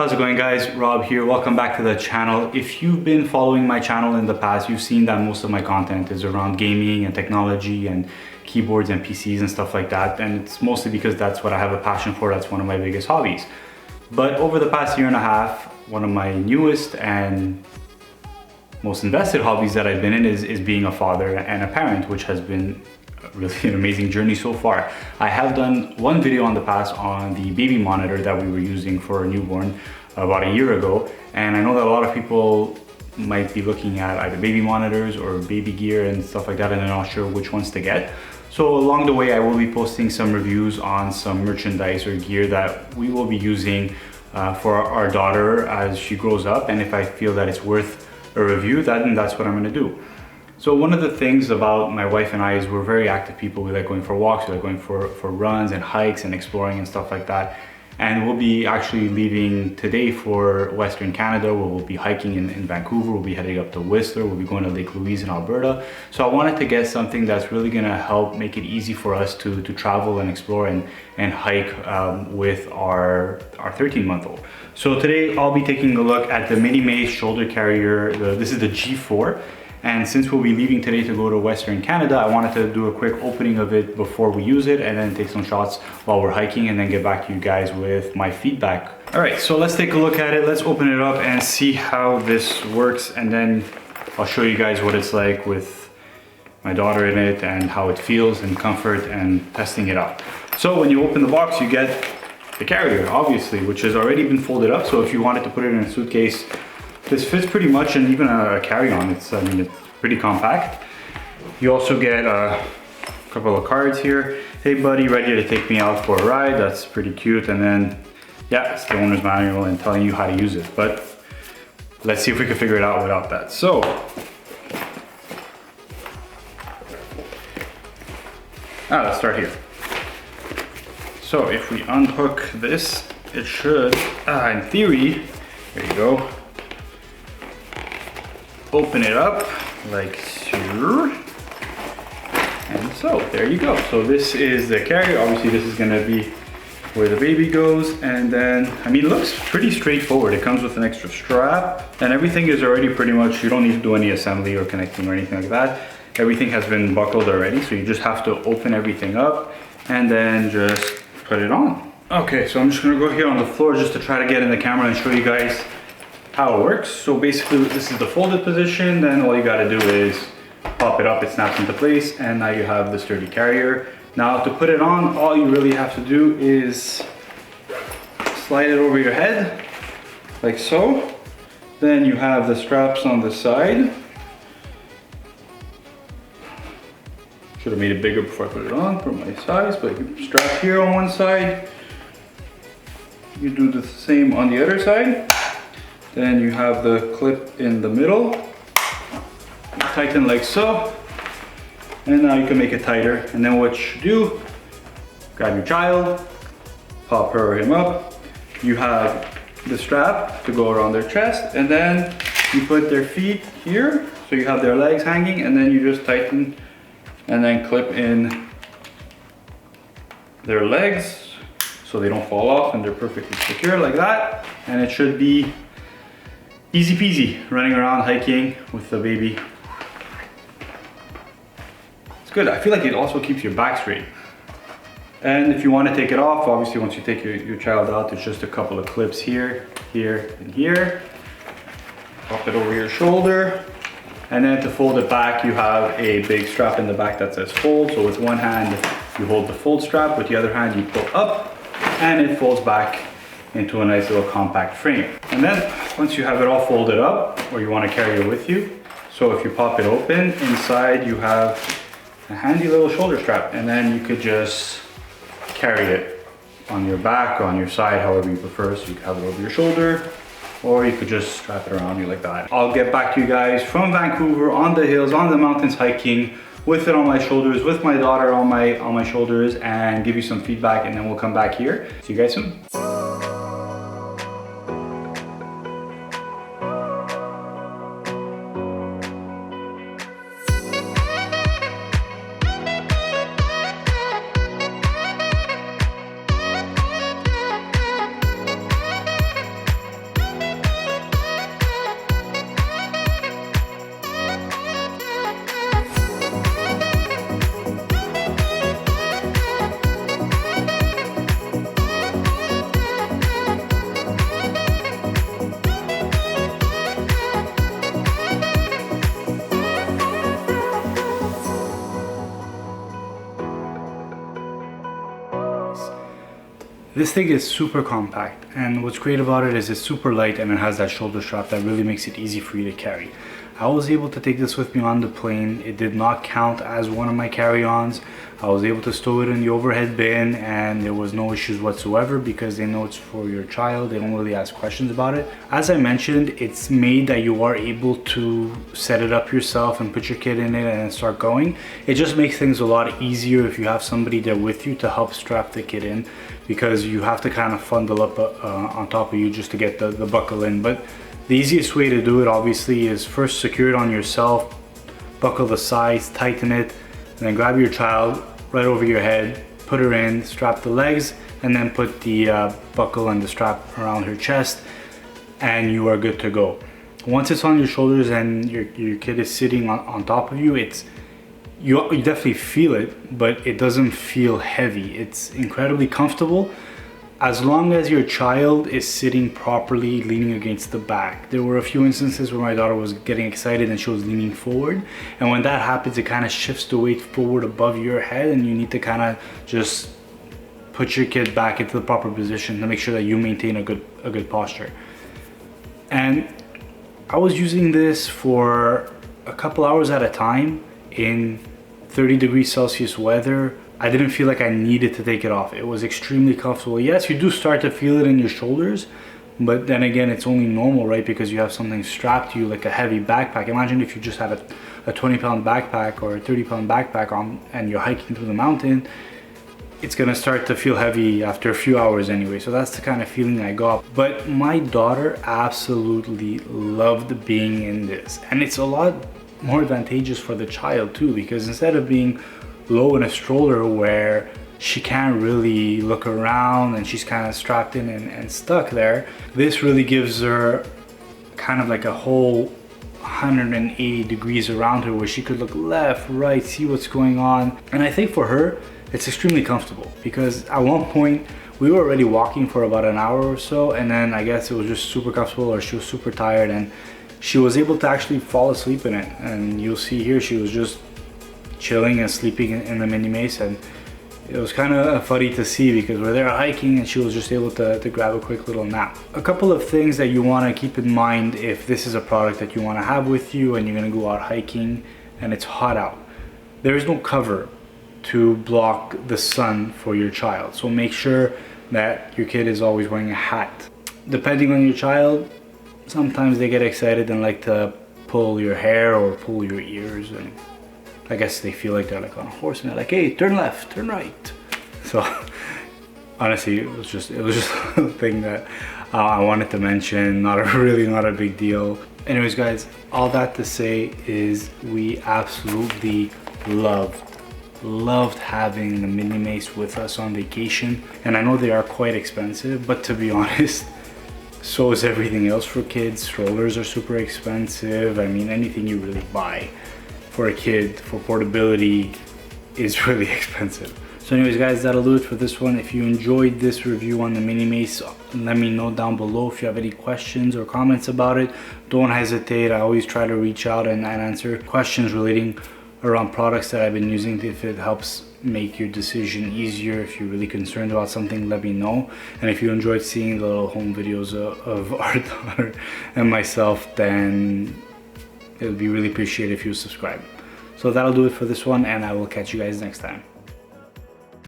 How's it going, guys? Rob here. Welcome back to the channel. If you've been following my channel in the past, you've seen that most of my content is around gaming and technology and keyboards and PCs and stuff like that. And it's mostly because that's what I have a passion for. That's one of my biggest hobbies. But over the past year and a half, one of my newest and most invested hobbies that I've been in is being a father and a parent, which has been really an amazing journey so far. I have done one video on the past on the baby monitor that we were using for a newborn about a year ago, and I know that a lot of people might be looking at either baby monitors or baby gear and stuff like that, and they're not sure which ones to get. So along the way I will be posting some reviews on some merchandise or gear that we will be using for our daughter as she grows up, and if I feel that it's worth a review, then that's what I'm going to do. So one of the things about my wife and I is we're very active people. We like going for walks, we like going for runs and hikes and exploring and stuff like that. And we'll be actually leaving today for Western Canada, where we'll be hiking in Vancouver. We'll be heading up to Whistler. We'll be going to Lake Louise in Alberta. So I wanted to get something that's really gonna help make it easy for us to travel and explore and hike with our 13-month-old. So today I'll be taking a look at the MiniMeis shoulder carrier. This is the G4. And since we'll be leaving today to go to Western Canada, I wanted to do a quick opening of it before we use it and then take some shots while we're hiking and then get back to you guys with my feedback. All right, so let's take a look at it. Let's open it up and see how this works, and then I'll show you guys what it's like with my daughter in it and how it feels and comfort and testing it out. So when you open the box, you get the carrier, obviously, which has already been folded up. So if you wanted to put it in a suitcase, this fits pretty much, and even a carry-on. It's pretty compact. You also get a couple of cards here. Hey buddy, ready to take me out for a ride? That's pretty cute. And then, yeah, it's the owner's manual and telling you how to use it. But let's see if we can figure it out without that. So, let's start here. So if we unhook this, it should, in theory, there you go, open it up like so, and so there you go. So this is the carrier. Obviously this is going to be where the baby goes, and then I mean, it looks pretty straightforward. It comes with an extra strap and everything is already pretty much, you don't need to do any assembly or connecting or anything like that. Everything has been buckled already, so you just have to open everything up and then just put it on. Okay, so I'm just going to go here on the floor just to try to get in the camera and show you guys how it works. So basically this is the folded position, then all you got to do is pop it up, it snaps into place, and now you have the sturdy carrier. Now to put it on, all you really have to do is slide it over your head like so. Then you have the straps on the side. Should have made it bigger before I put it on for my size, but you strap here on one side, you do the same on the other side. Then you have the clip in the middle, tighten like so, and now you can make it tighter. And then what you do, grab your child, pop her or him up, you have the strap to go around their chest, and then you put their feet here, so you have their legs hanging, and then you just tighten and then clip in their legs so they don't fall off and they're perfectly secure like that. And it should be easy peasy running around hiking with the baby. It's good. I feel like it also keeps your back straight. And if you want to take it off, obviously once you take your child out, there's just a couple of clips here, here, and here. Pop it over your shoulder. And then to fold it back, you have a big strap in the back that says fold. So with one hand, you hold the fold strap. With the other hand, you pull up and it folds back into a nice little compact frame. And then once you have it all folded up, or you want to carry it with you, so if you pop it open, inside you have a handy little shoulder strap, and then you could just carry it on your back or on your side, however you prefer. So you can have it over your shoulder, or you could just strap it around you like that. I'll get back to you guys from Vancouver on the hills, on the mountains hiking, with it on my shoulders, with my daughter on my shoulders, and give you some feedback, and then we'll come back here. See you guys soon. This thing is super compact, and what's great about it is it's super light and it has that shoulder strap that really makes it easy for you to carry. I was able to take this with me on the plane. It did not count as one of my carry-ons. I was able to stow it in the overhead bin and there was no issues whatsoever because they know it's for your child. They don't really ask questions about it. As I mentioned, it's made that you are able to set it up yourself and put your kid in it and start going. It just makes things a lot easier if you have somebody there with you to help strap the kid in, because you have to kind of fundle up on top of you just to get the buckle in. But the easiest way to do it obviously is first secure it on yourself, buckle the sides, tighten it, and then grab your child right over your head, put her in, strap the legs, and then put the buckle and the strap around her chest, and you are good to go. Once it's on your shoulders and your kid is sitting on top of you, you definitely feel it, but it doesn't feel heavy. It's incredibly comfortable as long as your child is sitting properly, leaning against the back. There were a few instances where my daughter was getting excited and she was leaning forward, and when that happens, it kind of shifts the weight forward above your head, and you need to kind of just put your kid back into the proper position to make sure that you maintain a good posture. And I was using this for a couple hours at a time in 30 degrees Celsius weather. I didn't feel like I needed to take it off. It was extremely comfortable. Yes, you do start to feel it in your shoulders, but then again, it's only normal, right? Because you have something strapped to you like a heavy backpack. Imagine if you just had a 20-pound backpack or a 30-pound backpack on and you're hiking through the mountain. It's gonna start to feel heavy after a few hours anyway. So that's the kind of feeling I got. But my daughter absolutely loved being in this. And it's a lot more advantageous for the child too, because instead of being low in a stroller where she can't really look around and she's kind of strapped in and stuck there, this really gives her kind of like a whole 180 degrees around her where she could look left, right, see what's going on. And I think for her, it's extremely comfortable, because at one point we were already walking for about an hour or so, and then I guess it was just super comfortable, or she was super tired and she was able to actually fall asleep in it. And you'll see here, she was just chilling and sleeping in the MiniMeis, and it was kind of funny to see because we're there hiking and she was just able to grab a quick little nap. A couple of things that you want to keep in mind if this is a product that you want to have with you and you're going to go out hiking and it's hot out. There is no cover to block the sun for your child, so make sure that your kid is always wearing a hat. Depending on your child, sometimes they get excited and like to pull your hair or pull your ears, and I guess they feel like they're like on a horse and they're like, hey, turn left, turn right. So honestly, it was just a thing that I wanted to mention. Not a big deal. Anyways guys, all that to say is we absolutely loved having the MiniMeis with us on vacation. And I know they are quite expensive, but to be honest, so is everything else for kids. Strollers are super expensive. I mean, anything you really buy for a kid for portability is really expensive. So anyways guys, that'll do it for this one. If you enjoyed this review on the MiniMeis, let me know down below if you have any questions or comments about it. Don't hesitate. I always try to reach out and answer questions relating around products that I've been using. If it helps make your decision easier, if you're really concerned about something, let me know. And if you enjoyed seeing the little home videos of our daughter and myself, then it would be really appreciated if you subscribe. So that'll do it for this one, and I will catch you guys next time.